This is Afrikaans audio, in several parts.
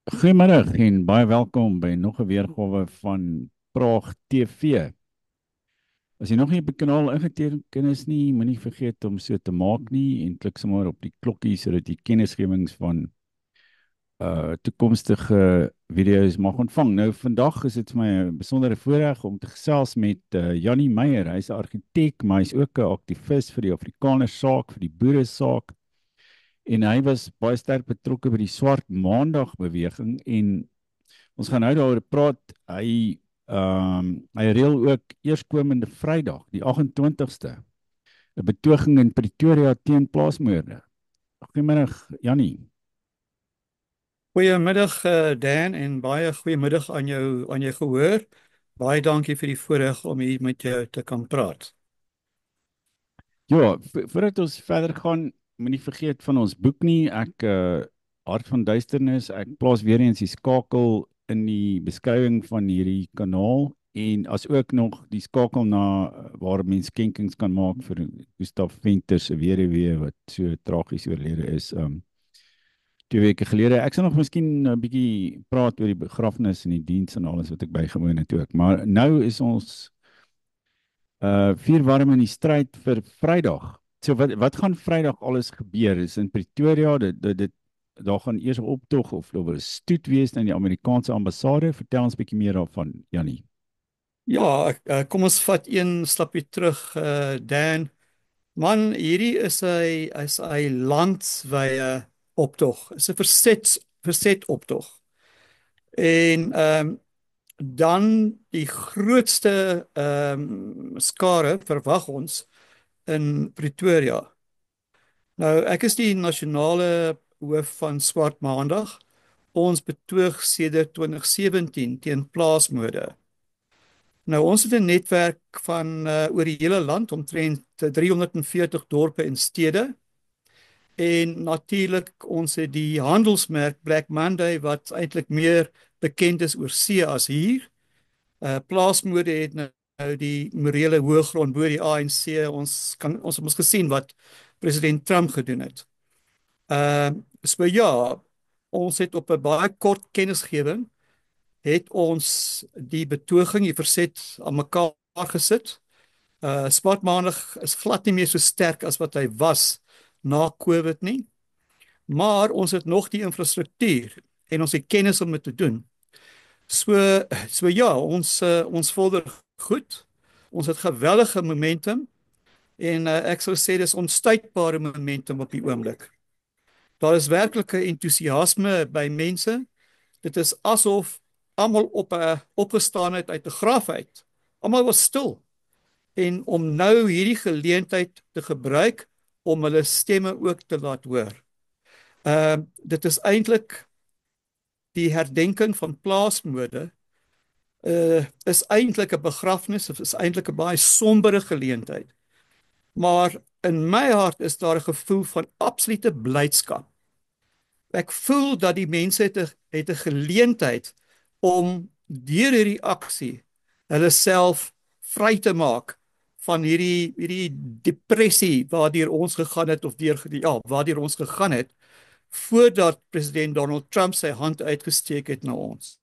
Goeiemiddag en baie welkom by nog 'n weergawe van Praag TV. As jy nog nie op die kanaal ingeteken is nie, moenie vergeet om so te maak nie en klik sommer op die klokkie sodat jy kennisgewings van toekomstige video's mag ontvang. Nou vandag is dit vir my 'n besondere voorreg om te gesels met Jannie Meyer. Hy's 'n argitek, maar hy's ook 'n aktivis vir die Afrikaner saak, vir die boere saak. En hy was baie sterk betrokke by die Swart Maandag beweging en ons gaan nou daaroor praat. Hy reël ook eerskomende Vrydag, die 28ste, 'n betoging in Pretoria teen plaasmoorde. Goeiemiddag, Jannie. Goeiemiddag Dan en baie goeiemiddag aan jou gehoor. Baie dankie vir die voorreg om hier met jou te kan praat. Ja, voordat ons verder gaan, moenie vergeet van ons boek nie. Hart van Duisternis, ek plaas weer eens die skakel in die beskrywing van hierdie kanaal en as ook nog die skakel na waar mens skenkings kan maak vir Gustav Venter se weduwee wat so tragies oorlede is. 2 weke gelede. Ek sal nog miskien 'n bietjie praat oor die begrafnis en die diens en alles wat ek bygewoon het ook. Maar nou is ons vuurwarm in die stryd vir Vrydag. So wat gaan Vrydag alles gebeur? Is in Pretoria, daar gaan eers 'n optog of daar wil 'n stoet wees na die Amerikaanse ambassade. Vertel ons 'n bietjie meer daarvan, Jannie. Ja, kom ons vat een stapie terug Dan. Man, hierdie is 'n landwyse optog. Is 'n verset optog. En dan die grootste skare verwag ons in Pretoria. Nou, ek is die nasionale hoof van Swart Maandag. Ons betoog sedert 2017 teen plaasmoorde. Nou, ons het 'n netwerk van oor die hele land, omtrent 340 dorpe en stede. En natuurlik, ons het die handelsmerk Black Monday wat eintlik meer bekend is oor see as hier. Plaasmoorde het nou die morele hoëgrond bo die ANC. Ons het gesien wat president Trump gedoen het. So ja, ons het op 'n baie kort kennisgewing het ons die betoging, die verset aan mekaar gesit. Swart Maandag is glad nie meer so sterk as wat hy was na COVID nie, maar ons het nog die infrastruktuur en ons het kennis om dit te doen. So ja, ons vorder goed. Ons het geweldige momentum en ek sou sê dis onstuitbare momentum op die oomblik. Daar is werklike entoesiasme by mense. Dit is asof almal opgestaan het uit 'n graf uit. Almal was stil. En om nou hierdie geleentheid te gebruik om hulle stemme ook te laat hoor. Dit is eintlik die herdenking van plaasmoorde is eintlik 'n begrafnis, of is eintlik 'n baie sombere geleentheid. Maar in my hart is daar 'n gevoel van absolute blydskap. Ek voel dat die mense het 'n geleentheid om deur hierdie aksie hulle self vry te maak van hierdie depressie waardeur ons gegaan het waardeur ons gegaan het voordat president Donald Trump sy hand uitgesteek het na ons.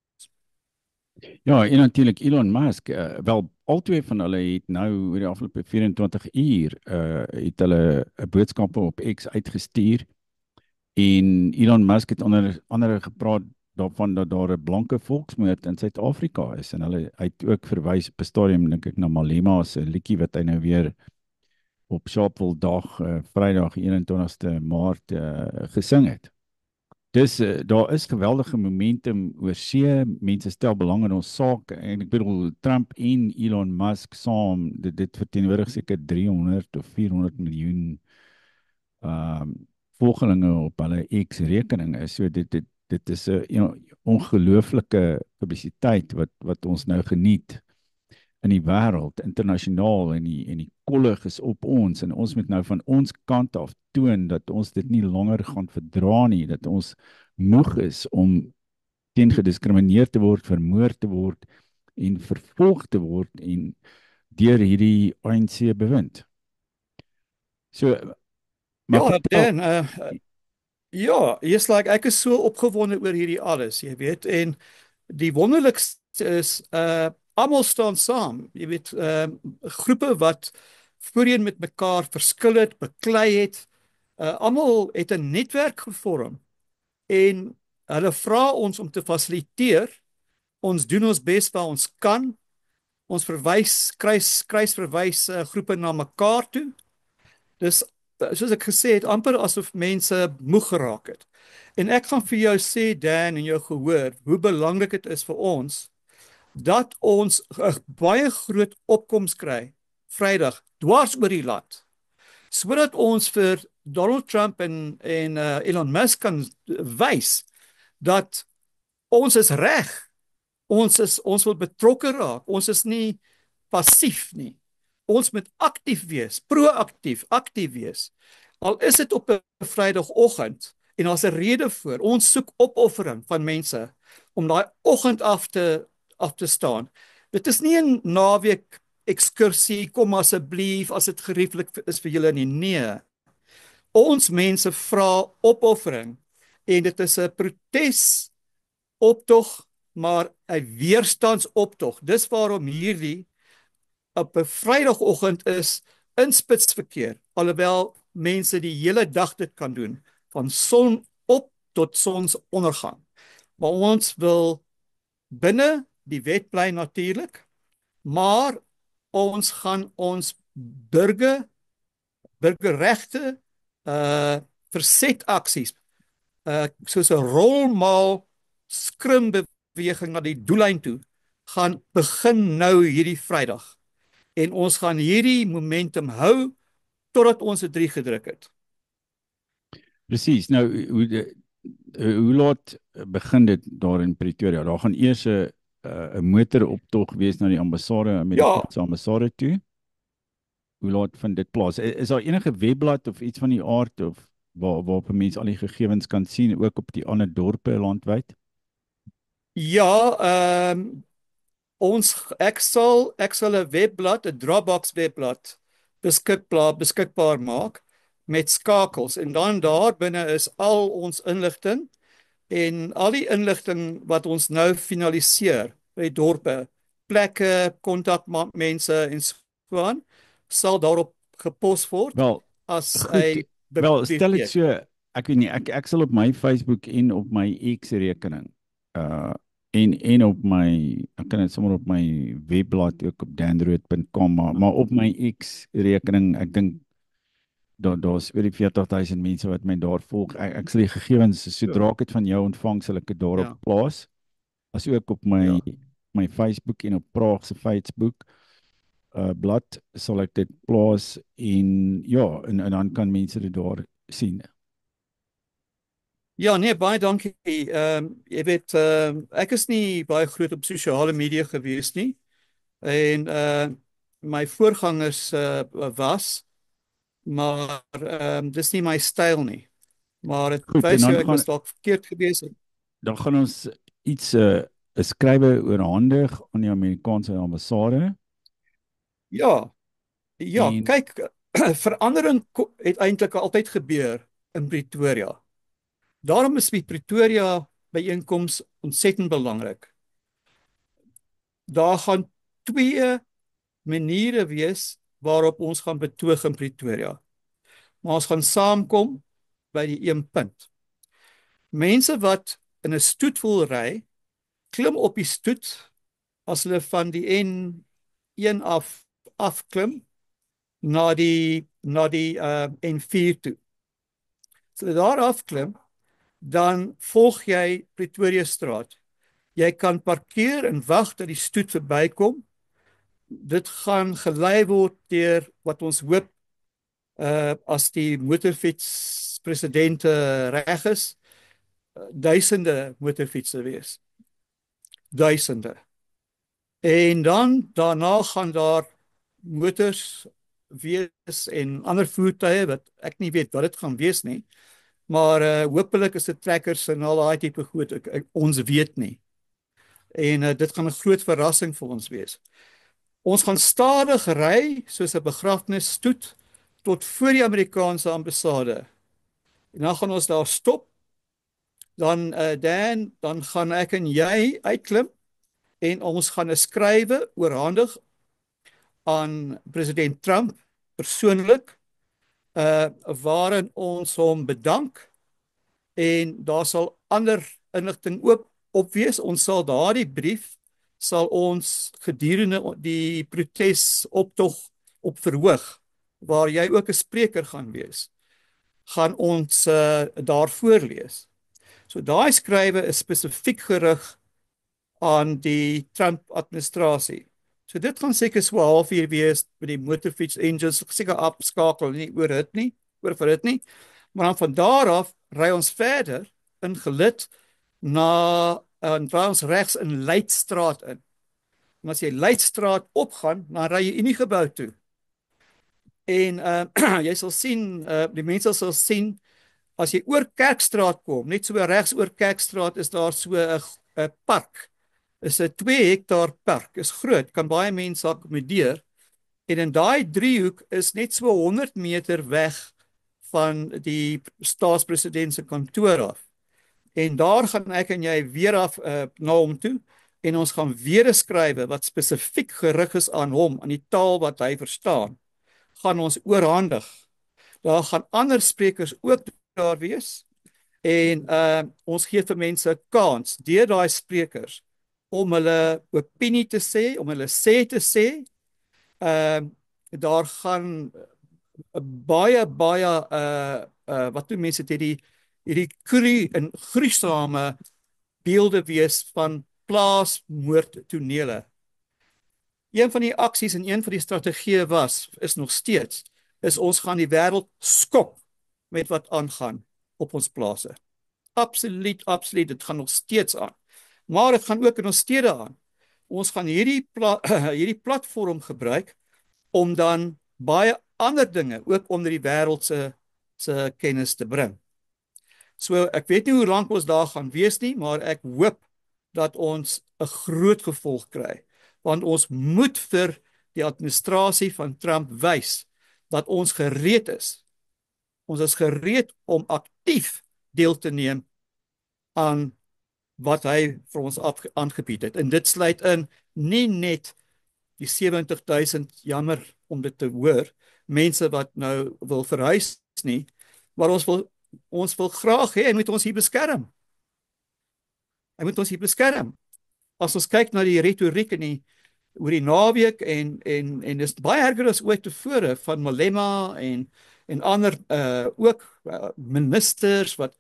Ja, en natuurlik Elon Musk. Wel, albei van hulle het nou oor die afgelope 24 uur het hulle 'n boodskappe op X uitgestuur. En Elon Musk het onder andere gepraat daarvan dat daar 'n blanke volksmoord in Suid-Afrika is en hy het ook verwys op 'n stadium dink ek na Malema se liedjie wat hy nou weer op Sharpeville dag Vrydag 21ste Maart gesing het. Dus daar is geweldige momentum oor see. Mense stel belang in ons saak en ek bedoel Trump en Elon Musk saam, dit verteenwoordig seker 300 of 400 miljoen volgelinge op hulle X-rekeninge. So dit is 'n ongelooflike publisiteit wat ons nou geniet in die wêreld, internasionaal en die kollig is op ons en ons moet nou van ons kant af toon dat ons dit nie langer gaan verdra nie, dat ons moeg is om teen gediskrimineer te word, vermoor te word en vervolg te word en deur hierdie ANC bewind. So, maar Ja, vertel, Dan, Ja, jy's like ek is so opgewonde oor hierdie alles, jy weet, en die wonderlikste is almal staan saam. Jy weet, groepe wat voorheen met mekaar verskil het, beklei het, almal het 'n netwerk gevorm en hulle vra ons om te fasiliteer. Ons doen ons bes waar ons kan. Ons kruisverwys groepe na mekaar toe. Dis soos ek gesê het, amper asof mense moeg geraak het. En ek gaan vir jou sê Dan en jou gehoor hoe belangrik dit is vir ons dat ons 'n baie groot opkoms kry Vrydag dwars oor die land sodat ons vir Donald Trump en Elon Musk kan wys dat ons is reg. Ons wil betrokke raak. Ons is nie passief nie. Ons moet aktief wees, proaktief, aktief wees. Al is dit op 'n Vrydagoggend en daar's 'n rede voor. Ons soek opoffering van mense om daai oggend af te staan. Dit is nie 'n naweek ekskursie, kom asseblief as dit gerieflik is vir julle nie. Nee. Ons mense vra opoffering en dit is 'n protes optog, maar 'n weerstandsoptog. Dis waarom hierdie op 'n Vrydagoggend is in spitsverkeer, alhoewel mense die hele dag dit kan doen, van son op tot sonsondergang. Maar ons wil binne die wet bly natuurlik, maar ons gaan ons burgerregte verset aksies soos 'n rolmaal skrimbeweging na die doellyn toe gaan begin nou hierdie Vrydag. En ons gaan hierdie momentum hou totdat ons dit 3 gedruk het. Presies. Nou hoe laat begin dit daar in Pretoria? Daar gaan eers 'n motoroptog wees na die ambassade, Ja, Amerikaanse ambassade toe. Hoe laat vind dit plaas? Is daar enige webblad of iets van die aard of waarop mense al die gegevens kan sien, ook op die ander dorpe landwyd? ja, ek sal 'n webblad, 'n Dropbox webblad beskikbaar maak met skakels en dan daar binne is al ons inligting en al die inligting wat ons nou finaliseer by dorpe, plekke, kontak mense en so aan, sal daarop gepos word Wel, as goed. 'n Wel, stel dit biblioteek. so, ek weet nie, ek sal op my Facebook en op my X rekening en op my, ek kan dit sommer op my webblad ook op danrood.com, maar op my X rekening, ek dink daar's oor die 40,000 mense wat my daar volg. Ek sal die gegevens Ja, sodra ek dit van jou ontvang, sal ek dit daarop ja, plaas, as ook op my ja. my Facebook en op Praag se Facebook blad sal ek dit plaas en ja, en dan kan mense dit daar sien. Ja, nee, baie dankie. Jy weet, ek is nie baie groot op sosiale media gewees nie en my voorgangers was, maar dis nie my styl nie. Maar dit Goed, en wys jou ek was dalk verkeerd gewees. dan gaan ons iets 'n skrywe oorhandig aan die Amerikaanse ambassade Ja, ja, en kyk, verandering het eintlik altyd gebeur in Pretoria. Daarom is die Pretoria byeenkoms ontsettend belangrik. Daar gaan twee maniere wees waarop ons gaan betoog in Pretoria. Maar ons gaan saamkom by die een punt. Mense wat in 'n stoet wil ry, klim op die stoet as hulle van die N1 afklim na die N4 toe. As hulle daar afklim, dan volg jy Pretoria Straat. Jy kan parkeer en wag dat die stoet verbykom. Dit gaan gelei word deur wat ons hoop as die motorfiets presidente reg is, duisende motorfietsse wees. Duisende. En dan daarna gaan daar motors wees en ander voertuie wat ek nie weet wat dit gaan wees nie. Maar hopelik is dit trekkers en al daai tipe goed. Ons weet nie. En dit gaan 'n groot verrassing vir ons wees. Ons gaan stadig ry soos 'n begrafnisstoet tot voor die Amerikaanse ambassade. En dan gaan ons daar stop. Dan dan gaan ek en jy uitklim en ons gaan 'n skrywe oorhandig aan president Trump persoonlik, waarin ons hom bedank en daar sal ander inligting ook op wees. Ons sal daardie brief sal ons gedurende die protesoptog op verhoog waar jy ook 'n spreker gaan wees, gaan ons daar voorlees. So daai skrywe is spesifiek gerig aan die Trump-administrasie. So dit gaan seker so 'n halfuur wees met die motorfiets engines, seker afskakel nie oor vir dit nie. Maar dan van daar af ry ons verder in gelid en draai ons regs in Leidstraat in. En as jy Leidstraat opgaan, dan ry jy Uniegebou toe. En jy sal sien, die mense sal sien, as jy oor Kerkstraat kom, net so regs oor Kerkstraat is daar so 'n park. Is 'n 2 hektaar park, is groot, kan baie mense akkommodeer. En in daai driehoek is net so 100 meter weg van die staatspresident se kantoor af. En daar gaan ek en jy weer af na hom toe en ons gaan weer 'n skrywe wat spesifiek gerig is aan hom, aan die taal wat hy verstaan, gaan ons oorhandig. Daar gaan ander sprekers ook daar wees en ons gee vir mense 'n kans deur daai sprekers om hulle opinie te sê, om hulle sê te sê. Daar gaan baie wat doen mense dit hierdie gruisame beelde wees van plaasmoordtonele. Een van die aksies en een van die strategieë is nog steeds, is ons gaan die wêreld skok met wat aangaan op ons plase. Absoluut, dit gaan nog steeds aan. Maar dit gaan ook in ons stede aan. Ons gaan hierdie platform gebruik om dan baie ander dinge ook onder die wêreld se kennis te bring. So ek weet nie hoe lank ons daar gaan wees nie, maar ek hoop dat ons 'n groot gevolg kry, want ons moet vir die administrasie van Trump wys dat ons gereed is. Ons is gereed om aktief deel te neem aan wat hy vir ons aangebied het. En dit sluit in nie net die 70,000, jammer om dit te hoor, mense wat nou wil verhuis nie, maar ons wil graag hê hy moet ons hier beskerm. Hy moet ons hier beskerm. As ons kyk na die retoriek oor die naweek en dis baie erger as ooit tevore van Malema en ander ook ministers wat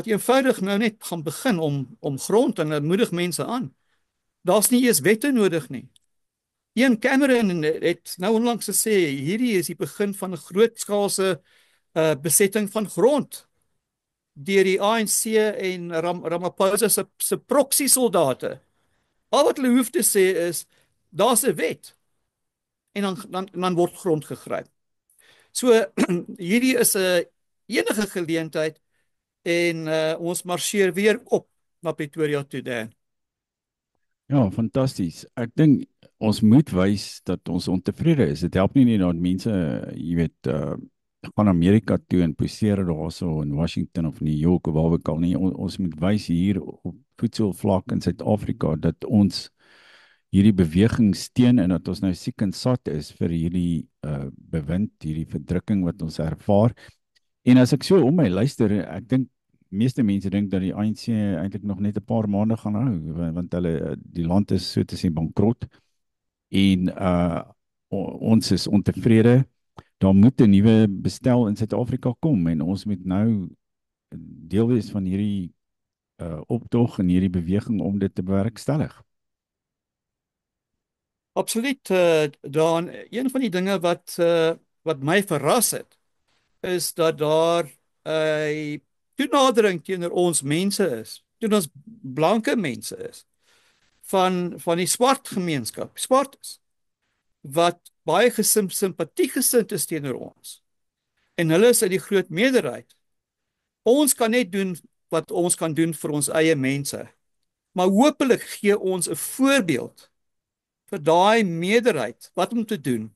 eenvoudig nou net gaan begin om grond en moedig mense aan. Daar's nie eens wette nodig nie. Ian Cameron het nou onlangs gesê hierdie is die begin van 'n grootskaalse besetting van grond deur die ANC en Ramaphosa se proxy soldate. Al wat hulle hoef te sê is daar's 'n wet en dan word grond gegryp. So hierdie is 'n enige geleentheid en ons marseer weer op na Pretoria toe, Dan. Ja, fantasties. Ek dink ons moet wys dat ons ontevrede is. Dit help nie dat mense, jy weet, gaan Amerika toe en poseer daarso in Washington of New York of waar ook al nie. Ons moet wys hier op voedselvlak in Suid-Afrika dat ons hierdie beweging steun en dat ons nou siek en sat is vir hierdie bewind, hierdie verdrukking wat ons ervaar. En as ek so om my luister, ek dink meeste mense dink dat die ANC eintlik nog net 'n paar maande gaan hou, want die land is so te sê bankrot en ons is ontevrede. Daar moet 'n nuwe bestel in Suid-Afrika kom en ons moet nou deel wees van hierdie optog en hierdie beweging om dit te bewerkstellig. Absoluut, Dan. Een van die dinge wat my verras het, is dat daar 'n toenadering teenoor ons mense is, teenoor ons blanke mense is, van die swart gemeenskap, swartes, wat baie simpatiegesind is teenoor ons. En hulle is uit die groot meerderheid. Ons kan net doen wat ons kan doen vir ons eie mense. Maar hopelik gee ons 'n voorbeeld vir daai meerderheid wat om te doen.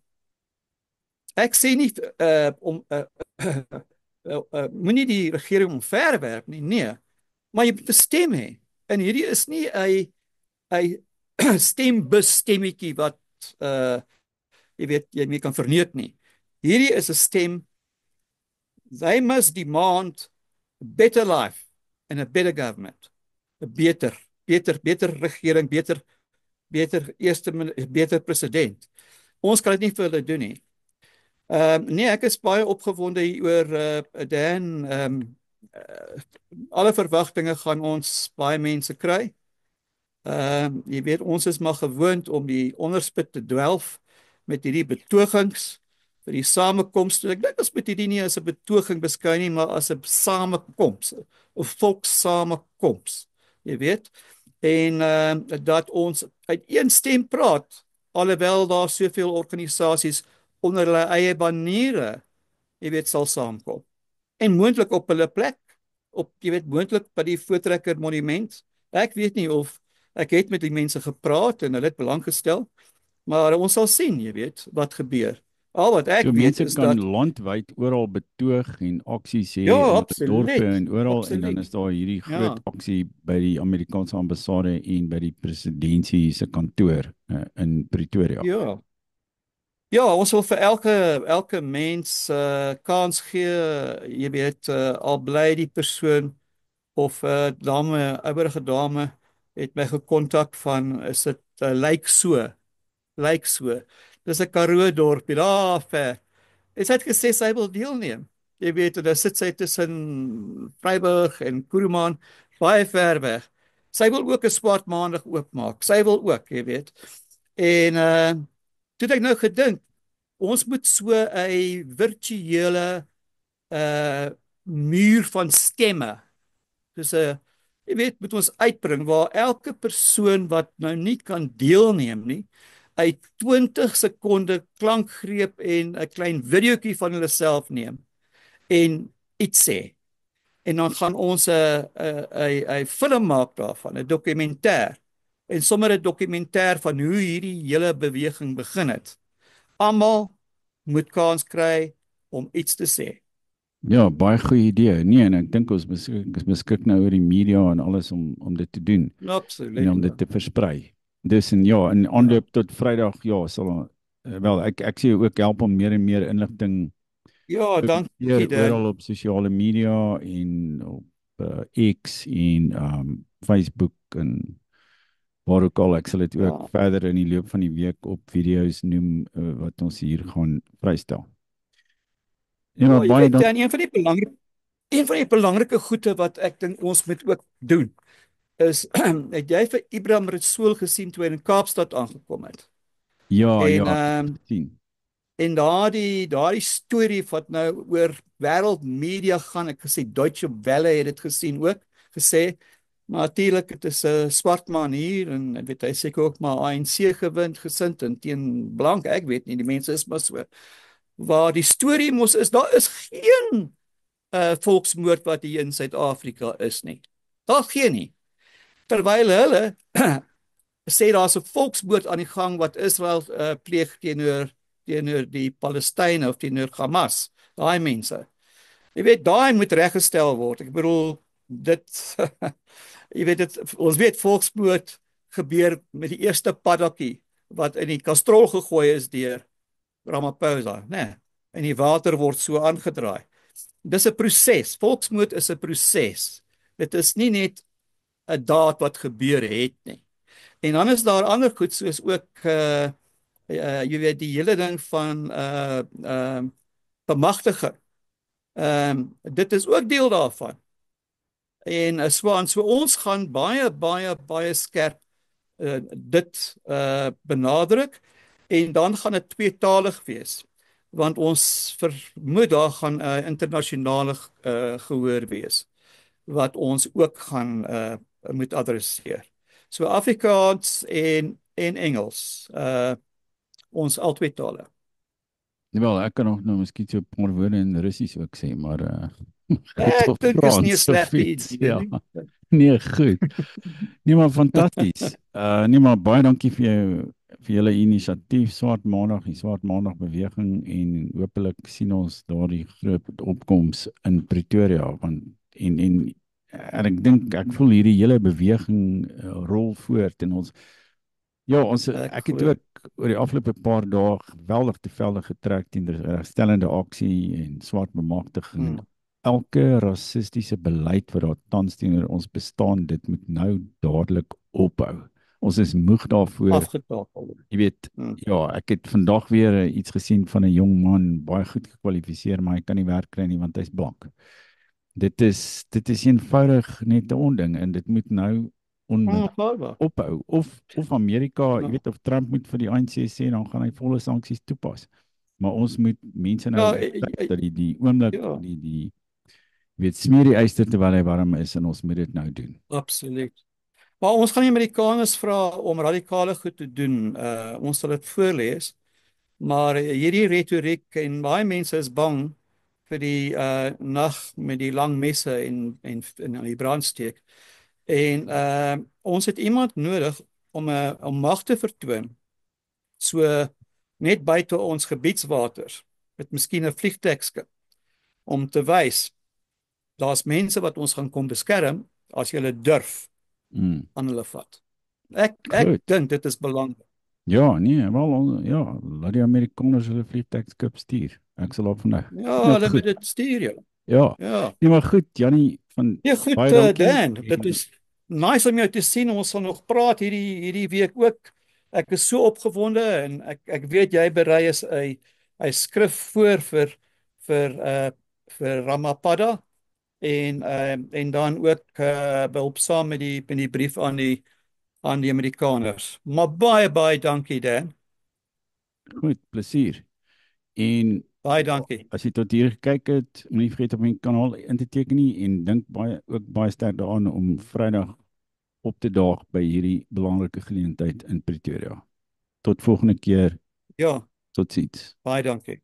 Ek sê nie moenie die regering omverwerp nie, nee, maar jy moet 'n stem hê. En hierdie is nie 'n stembus-stemmetjie wat jy weet jy mee kan verneuk nie. Hierdie is 'n stem. They must demand a better life and a better government. 'n beter regering, beter president. Ons kan dit nie vir hulle doen nie. Nee, ek is baie opgewonde hier oor Dan. Alle verwagtinge gaan ons baie mense kry. Jy weet, ons is maar gewoond om die onderspit te dwelf met hierdie betogings vir die samekoms. Ek dink ons moet hierdie nie as 'n betoging beskou nie, maar as 'n samekoms, 'n volkssamekoms. Jy weet, en dat ons uit een stem praat, alhoewel daar soveel organisasies onder hulle eie baniere, jy weet, sal saamkom. En moontlik op hulle plek, jy weet, moontlik by die Voortrekker Monument. Ek weet nie of ek het met die mense gepraat en hulle het belang gestel, maar ons sal sien, jy weet, wat gebeur. Al wat ek So weet mense is kan dat landwyd oral betoog en aksies hê ja, in dorpe absoluut, en oral en dan absoluut. is daar hierdie Ja, groot aksie by die Amerikaanse ambassade en by die presidentsie se kantoor in Pretoria. ja. Ja, ons wil vir elke mens kans gee, jy weet, al bly die persoon of dame, ouerige dame het my gekontak van is dit lyk so. Dis 'n Karoo dorpie daar ver. En sy het gesê sy wil deelneem. Jy weet, en daar sit sy tussen Vryburg en Kuruman, baie ver weg. Sy wil ook 'n swart maandag oopmaak. Sy wil ook, jy weet. En toe het ek nou gedink, ons moet so 'n virtuele muur van stemme. Dis 'n jy weet, moet ons uitbring waar elke persoon wat nou nie kan deelneem nie, uit 20 sekonde klankgreep en 'n klein videoetjie van hulle self neem en iets sê. En dan gaan ons 'n film maak daarvan, 'n dokumentêr. En sommer 'n dokumentêr van hoe hierdie hele beweging begin het. Almal moet kans kry om iets te sê. Ja, baie goeie idee. Nee, en ek dink ons beskik nou oor die media en alles om dit te doen en Absoluut. om dit te versprei. Dus en ja, in Ja, aanloop tot Vrydag, ja, sal wel ek sê ook help om meer en meer inligting ja, dankie publiseer Dan. oral op sosiale media en op X en Facebook en waar ook al. Ek sal dit ook Ja. verder in die loop van die week op video's noem wat ons hier gaan vrystel. Ja, Ja, maar jy baie weet dankie. Dan, een van die belangrike goede wat ek dink ons moet ook doen is het jy vir Ibrahim Rasool gesien toe hy in Kaapstad aangekom het? Ja, En ja, sien. en daardie storie wat nou oor wêreldmedia gaan, ek gesê Deutsche Welle het dit gesien ook, gesê, maar natuurlik dit is 'n swart man hier en ek weet hy seker ook maar ANC gewind gesind en teen blank, ek weet nie, die mense is maar so. Waar die storie mos is, daar is geen volksmoord wat hier in Suid-Afrika is nie. Daar geen nie. Terwyl hulle sê daar's 'n volksmoord aan die gang wat Israel pleeg teenoor die Palestynë of teenoor Hamas, daai mense. Jy weet, daai moet reggestel word. Ek bedoel, dit jy weet dit ons weet volksmoord gebeur met die eerste paddatjie wat in die kastrol gegooi is deur Ramaphosa, né? Nee, en die water word so aangedraai. Dis 'n proses. Volksmoord is 'n proses. Dit is nie net 'n daad wat gebeur het nie. En dan is daar ander goed soos ook jy weet die hele ding van bemagtiging. Dit is ook deel daarvan. En so ons gaan baie skerp dit benadruk en dan gaan dit tweetalig wees want ons vermoed daar gaan 'n internasionale gehoor wees wat ons ook gaan moet adresseer. So Afrikaans en Engels, ons albei tale. Wel, ek kan nog nou miskien so 'n paar woorde in Russies ook sê, maar goed Ek op dink is nie 'n Frans of slegte iets. idee Ja. nie. Nee, goed. Nee, maar fantasties. Nee, maar baie dankie vir jou vir julle inisiatief Swart Maandag, die Swart Maandag beweging en hopelik sien ons daardie groot opkoms in Pretoria want en ek dink ek voel hierdie hele beweging rol voort en Ek ek het glo. ook oor die afgelope paar dae geweldig te velde getrek teen die herstellende aksie en swart bemagtiging en Mm, elke rassistiese beleid wat daar tans teenoor ons bestaan, dit moet nou dadelik ophou. Ons is moeg daarvoor. afgetakel. Jy weet, Mm. ja, ek het vandag weer iets gesien van 'n jong man, baie goed gekwalifiseer, maar hy kan nie werk kry nie want hy's blank. Dit is eenvoudig net 'n onding en dit moet nou onmiddellik Ongelooflik. ophou of Amerika, jy Ja, weet of Trump moet vir die ANC sê dan gaan hy volle sanksies toepas. Maar ons moet mense nou ja, oortuig dat die oomblik ja, die weet smeer die yster terwyl hy warm is en ons moet dit nou doen. absoluut. Maar ons gaan die Amerikaners vra om radikale goed te doen. Ons sal dit voorlees. Maar hierdie retoriek en baie mense is bang vir die nag met die lang messe en die brandsteek. En ons het iemand nodig om mag te vertoon. So net buite ons gebiedswaters met miskien 'n vliegtuigskip om te wys daar's mense wat ons gaan kom beskerm as jy durf Mm. aan hulle vat. Ek Goed. dink dit is belangrik. Ja, nee, wel ja, laat die Amerikaners hulle vliegtuigskip stuur. Ek sal op vandag. Ja, Nou hulle moet goed. dit stuur jou. Ja. Ja. Nee, maar goed, Jannie, Ja goed, baie dankie. Dan, dit is nice om jou te sien. Ons sal nog praat hierdie week ook. Ek is so opgewonde en ek weet jy berei is 'n skrif voor vir Ramapada en dan ook behulpsaam met die brief aan die Amerikaners. Maar baie dankie Dan. Goed, plesier. En Baie dankie. as jy tot hier gekyk het, moenie vergeet om my kanaal in te teken nie en dink baie sterk daaraan om Vrydag op te daag by hierdie belangrike geleentheid in Pretoria. Tot volgende keer. Ja, Totsiens. baie dankie.